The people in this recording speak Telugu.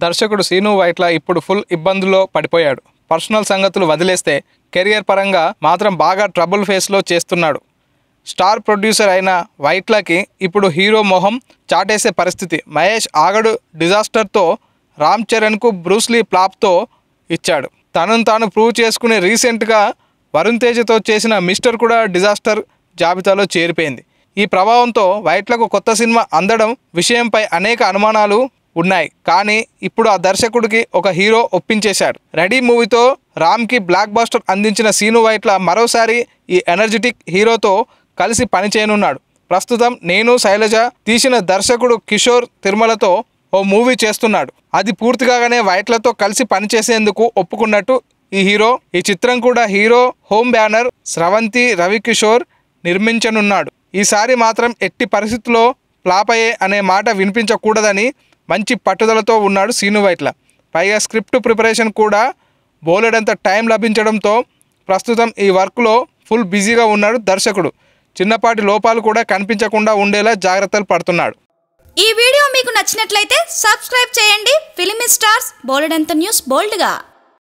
దర్శకుడు శ్రీను వైట్ల ఇప్పుడు ఫుల్ ఇబ్బందుల్లో పడిపోయాడు. పర్సనల్ సంగతులు వదిలేస్తే కెరియర్ పరంగా మాత్రం బాగా ట్రబుల్ ఫేస్లో చేస్తున్నాడు. స్టార్ ప్రొడ్యూసర్ అయిన వైట్లకి ఇప్పుడు హీరో మొహం చాటేసే పరిస్థితి. మహేష్ ఆగడు డిజాస్టర్తో రామ్ చరణ్కు బ్రూస్లీ ఫ్లాప్తో ఇచ్చాడు. తనను తాను ప్రూవ్ చేసుకుని రీసెంట్గా వరుణ్ తేజతో చేసిన మిస్టర్ కూడా డిజాస్టర్ జాబితాలో చేరిపోయింది. ఈ ప్రభావంతో వైట్లకు కొత్త సినిమా అందడం విషయంపై అనేక అనుమానాలు ఉన్నాయి. కానీ ఇప్పుడు ఆ దర్శకుడికి ఒక హీరో ఒప్పించేశాడు. రెడీ మూవీతో రామ్కి బ్లాక్ బస్టర్ అందించిన శ్రీను వైట్ల మరోసారి ఈ ఎనర్జెటిక్ హీరోతో కలిసి పనిచేయనున్నాడు. ప్రస్తుతం నేను శైలజ తీసిన దర్శకుడు కిషోర్ తిరుమలతో ఓ మూవీ చేస్తున్నాడు. అది పూర్తి కాగానే వైట్లతో కలిసి పనిచేసేందుకు ఒప్పుకున్నట్టు ఈ హీరో. ఈ చిత్రం కూడా హీరో హోమ్ బ్యానర్ స్రవంతి రవికిషోర్ నిర్మించనున్నాడు. ఈసారి మాత్రం ఎట్టి పరిస్థితుల్లో ఫ్లాప్ అయ్యే అనే మాట వినిపించకూడదని మంచి పట్టుదలతో ఉన్నాడు శ్రీను వైట్ల. పైగా స్క్రిప్ట్ ప్రిపరేషన్ కూడా బోలెడంత టైం లభించడంతో ప్రస్తుతం ఈ వర్క్లో ఫుల్ బిజీగా ఉన్నాడు దర్శకుడు. చిన్నపాటి లోపాలు కూడా కనిపించకుండా ఉండేలా జాగ్రత్తలు పడుతున్నాడు. ఈ వీడియో మీకు నచ్చినట్లయితే సబ్స్క్రైబ్ చేయండి. ఫిలిమి స్టార్స్ బోలెడంత న్యూస్ బోల్డ్గా.